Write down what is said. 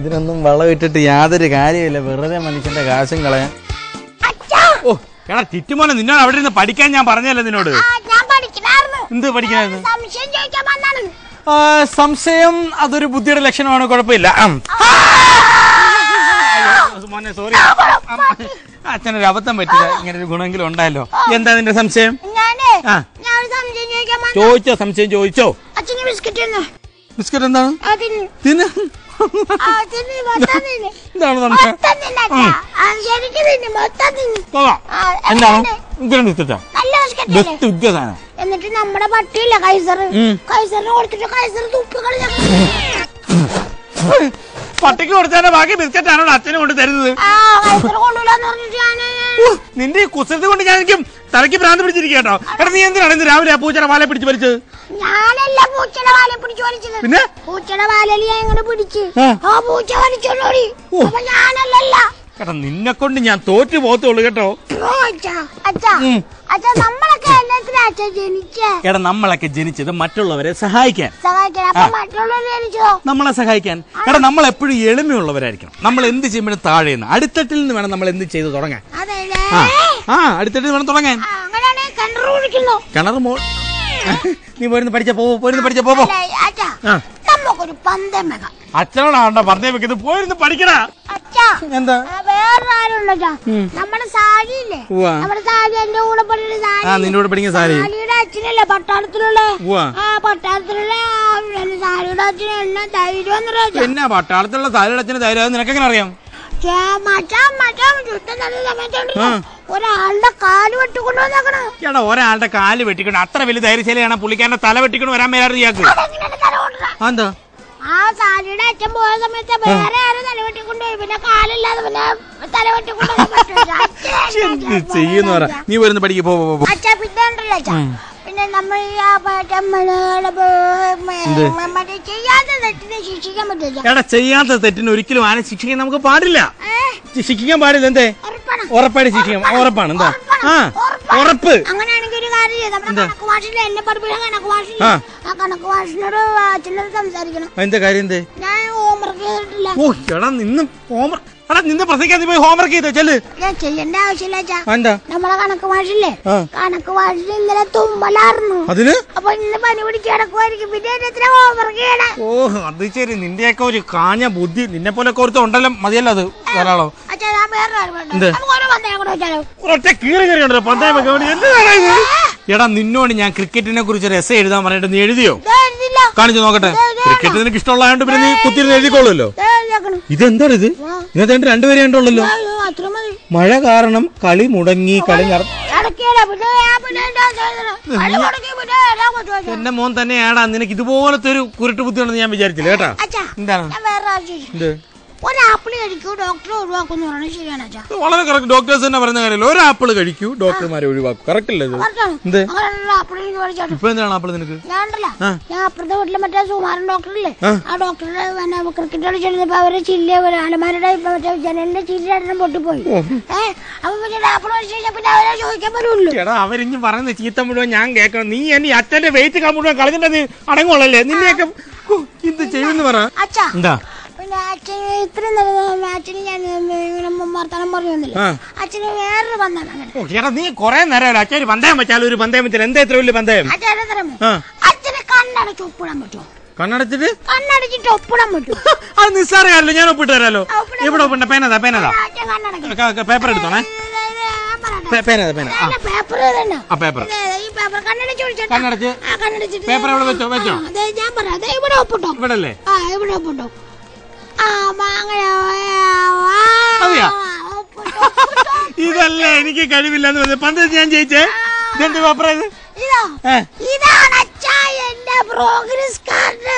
ഇതിനൊന്നും വളമിട്ടിട്ട് യാതൊരു കാര്യമില്ല, വെറുതെ മനുഷ്യന്റെ കാശും കളയാൻ. ഓ എടാ ചിറ്റുമോനെ, നിന്നോട് അവിടെ ഇരുന്ന് പഠിക്കാൻ ഞാൻ പറഞ്ഞല്ലേ നിന്നോട്. എന്ത് പഠിക്കണായിരുന്നു? സംശയം അതൊരു ബുദ്ധിയുടെ ലക്ഷണമാണ്, കുഴപ്പമില്ല. മോനെ സോറി, അച്ഛനൊരു അബദ്ധം പറ്റില്ല, ഇങ്ങനെ ഒരു ഗുണമെങ്കിലും ഉണ്ടായല്ലോ. എന്താ നിന്റെ സംശയം? ചോദിച്ചോ, സംശയം ചോദിച്ചോ. ബിസ്ക്കറ്റ് എന്താണ്? എന്താണ് എന്നിട്ട് നമ്മുടെ പട്ടിയില്ല കൈസർ, കൈസറിന് കൊടുത്തിട്ട് കൈസർ തുപ്പിക്കളി. പട്ടിക്ക് കൊടുത്താൽ ബാക്കി ബിസ്ക്കറ്റ് ആണോ അച്ഛനും കൊണ്ട് തരുന്നത്? നിന്റെ ഈ കുസൃതി കൊണ്ട് ഞാൻ എനിക്ക് തലയ്ക്ക് ഭ്രാന്ത് പിടിച്ചിരിക്കട്ടോ. എടാ നീ എന്തിനാണ് ഇന്ന് രാവിലെ ആ പൂച്ചയുടെ വാലെ പിടിച്ച് വലിച്ചത്? ഞാനല്ല പൂച്ചയുടെ വാലെ പിടിച്ചു വലിച്ചത്. പിന്നെ പൂച്ചയുടെ വാലയിൽ ഞാൻ ഇങ്ങനെ പിടിച്ച് ആ പൂച്ച വലിച്ചോളൂടി. ഞാനല്ല. കേട്ടോ നിന്നെ കൊണ്ട് ഞാൻ തോറ്റു പോകത്തുള്ളൂ കേട്ടോ. എടാ നമ്മളൊക്കെ ജനിച്ചത് മറ്റുള്ളവരെ സഹായിക്കാൻ, നമ്മളെ സഹായിക്കാൻ. എടാ നമ്മൾ എപ്പോഴും എളിമയുള്ളവരായിരിക്കണം. നമ്മൾ എന്ത് ചെയ്യുമ്പോഴും താഴെന്ന്, അടിത്തട്ടിൽ നിന്ന് വേണം നമ്മൾ എന്ത് ചെയ്ത് തുടങ്ങാൻ. അടിത്തട്ടിൽ വേണം തുടങ്ങാൻ. കിണർ മോൾ നീ പോരുന്ന് പഠിച്ച പോവോ. അച്ഛനോടാണോ പന്തയം വെക്കുന്നത്? പോയിരുന്ന് പഠിക്കണ. എന്താ നമ്മുടെ സാരിയില്ലേ, നമ്മുടെ സാരി എന്റെ കൂടെ നിന്റെ കൂടെ പഠിക്കുന്ന സാരി അച്ഛനല്ലേ പട്ടാളത്തിലുള്ള പട്ടാളത്തിലുള്ള സാരിയുടെ അച്ഛന് എന്നാ ധൈര്യം. എന്നാ പട്ടാളത്തിലുള്ള സാരിയുടെ അച്ഛന് ധൈര്യം നിനക്കെങ്ങനെ അറിയാം? ഒരാളുടെ കാല് വെട്ടിക്കൊണ്ടുവന്നേക്കണം. ചേട്ടാ ഒരാളുടെ കാല് വെട്ടിക്കൊണ്ട് അത്ര വലിയ ധൈര്യശാലിയാണ് പുള്ളിക്കാരന്റെ തല വെട്ടിക്കൊണ്ട് വരാൻ മേലാറ് ഇയാൾക്ക്. എന്താ ആ സാരിയുടെ അച്ഛൻ പോയ സമയത്ത് വേറെ ആരും തല വെട്ടിക്കൊണ്ടുപോയി, പിന്നെ കാലില്ലാതെ പിന്നെ തല വെട്ടിക്കൊണ്ടുപോയി. ചെയ്യുന്ന പറ, നീ വരുന്ന പഠിക്ക് പോ. അച്ഛാ പിന്നെ ഉണ്ടല്ലോ അച്ഛാ, പിന്നെ നമ്മൾ ചെയ്യാത്ത തെറ്റിനെ ശിക്ഷിക്കാൻ പറ്റില്ല. എടാ ചെയ്യാത്ത തെറ്റിന് ഒരിക്കലും ആരും ശിക്ഷിക്കാൻ നമുക്ക് പാടില്ല. ശിക്ഷിക്കാൻ പാടില്ല. എന്തേ? ഉറപ്പായിട്ട് ശിക്ഷിക്കാം. ഉറപ്പാണ്. എന്താ? ഉറപ്പ്. അങ്ങനെയാണെങ്കിൽ ഒരു കാര്യം, നമ്മുടെ കണക്ക് ഭാഷയിലെ എന്നെ പഠിപ്പിക്കാൻ കണക്ക് ഭാഷയില്ല, ആ കണക്ക് ഭാഷയോട് അച്ഛനോട് സംസാരിക്കണം. എന്താ കാര്യം? എന്തേ? ഞാൻ ഹോംവർക്ക് ചെയ്തിട്ടില്ല. ഓ എടാ നിന്ന് ഹോംവർക്ക്, എടാ നിന്ന് പ്രസംഗിക്കാൻ പോയി ഹോംവർക്ക് ചെയ്തോ. ചെല്ല്. ഞാൻ ചെയ്യേണ്ട ആവശ്യമില്ല. എന്താ? നമ്മളെ കണക്ക് ഭാഷയില്ലേ, കണക്ക് ഭാഷയിൽ ഇന്നലെ തുമ്മലായിരുന്നു. അതിന് അപ്പൊ ഇന്ന് പനി പിടിച്ച് കിടക്കുമായിരിക്കും, പിന്നെ ഹോംവർക്ക് ചെയ്യണം. ഓ അത് ശരി, നിന്റെയൊക്കെ ഒരു കാഞ്ഞ ബുദ്ധി. നിന്നെ പോലെ കുറച്ച് ഉണ്ടല്ലോ, മതിയല്ലോ അത് ധാരാളം. ഒറ്റ കീറി കയറിയുണ്ടല്ലോ പന്തയം വെക്കാൻ. എടാ നിന്നോട് ഞാൻ ക്രിക്കറ്റിനെ കുറിച്ച് ഒരു എസ്സേ എഴുതാൻ പറഞ്ഞിട്ട് നീ എഴുതിയോ? കാണിച്ചു നോക്കട്ടെ. ക്രിക്കറ്റ് നിനക്ക് ഇഷ്ടമുള്ളതുകൊണ്ട് പിന്നെ നീ കുത്തിരുന്ന് എഴുതിക്കോളൂല്ലോ. ഇതെന്താണ് ഇത്? ഇതിനകത്ത് രണ്ടുപേരെ ഉണ്ടല്ലോ. മഴ കാരണം കളി മുടങ്ങി, കളി എന്റെ മോൻ തന്നെയാടാ. നിനക്ക് ഇതുപോലത്തെ ഒരു കുരുട്ട് ബുദ്ധി ഉണ്ടെന്ന് ഞാൻ വിചാരിച്ചില്ല കേട്ടാ. എന്താണ്? ഒരു ആപ്പിൾ കഴിക്കൂ ഡോക്ടർ ഒഴിവാക്കും പറയുന്നത് ശരിയാണ്? വളരെ കറക്റ്റ്. ഡോക്ടേഴ്സ് തന്നെ പറയുന്ന കാര്യമല്ല. ഒരു ആപ്പിൾ കഴിക്കൂ ഡോക്ടർമാരെ ഒഴിവാക്കും. കറക്റ്റ് അല്ലേ? ഇപ്പൊ എന്താണ് ആപ്പിൾ നിനക്ക്? ഞാൻ അപ്പുറത്തെ വീട്ടിലെ മറ്റേ സുമാരൻ ഡോക്ടറില്ലേ, ആ ഡോക്ടറുടെ ക്രിക്കറ്റ് കളിച്ചിരുന്നപ്പോ അവരെ ചില്ല അലമാരുടെ മറ്റേ ജനലിന്റെ ചില്ലിടണം പൊട്ടിപ്പോയി. അപ്പൊ പിന്നെ ആപ്പിൾ കഴിച്ചു കഴിഞ്ഞാൽ പിന്നെ അവരെ ചോദിക്കാൻ പറ്റുള്ളൂ. ചേട്ടാ അവരിഞ്ഞ് പറയുന്ന ചീത്ത മുഴുവൻ ഞാൻ കേൾക്കണം. നീ എന്നെ അച്ഛന്റെ വെയിറ്റ് മുഴുവൻ കളഞ്ഞിട്ട് നീ അടങ്ങുള്ളല്ലേ? നിന്നെയൊക്കെ ഇത് ചെയ്യുമെന്ന് പറ. എന്താ പിന്നെ അച്ഛന് ഇത്രയും നല്ല അച്ഛന് ഞാൻ വർത്തമാനം പറയുന്നില്ല. അച്ഛന് വേറൊരു പന്തയം. നീ കൊറേ നേരം അച്ഛന് പന്തയം വെച്ചാലും ഒരു പന്തയം വെച്ചാൽ എന്താ ഇത്ര വലിയ പന്തയം? അച്ഛന് കണ്ണടച്ച് ഒപ്പിടാൻ പറ്റുമോ? കണ്ണടച്ചിട്ട് കണ്ണടച്ചിട്ട് ഒപ്പിടാൻ പറ്റും? അത് നിസ്സാരമല്ലോ, ഞാൻ ഒപ്പിട്ട് തരാലോ. എവിടെ ഒപ്പിട്ട? പേനതാ പേപ്പർ എടുത്തോണേ. പേനതാ പേപ്പർ കണ്ണടച്ച് പേപ്പർ എവിടെ വെച്ചോ? ഞാൻ പറയാം, ഇവിടെ ഒപ്പിട്ടോ. ഇവിടെ അല്ലേ? ഇവിടെ ഒപ്പിട്ടോ. ഇതല്ലേ എനിക്ക് കഴിവില്ലെന്ന് പറഞ്ഞത്. പണ്ട് ഞാൻ ജയിച്ചേ. ഇതെന്ത് പേപ്പറാ ഇത്? ഇതാണ് അച്ഛാ എന്റെ പ്രോഗ്രസ് കാർഡ്.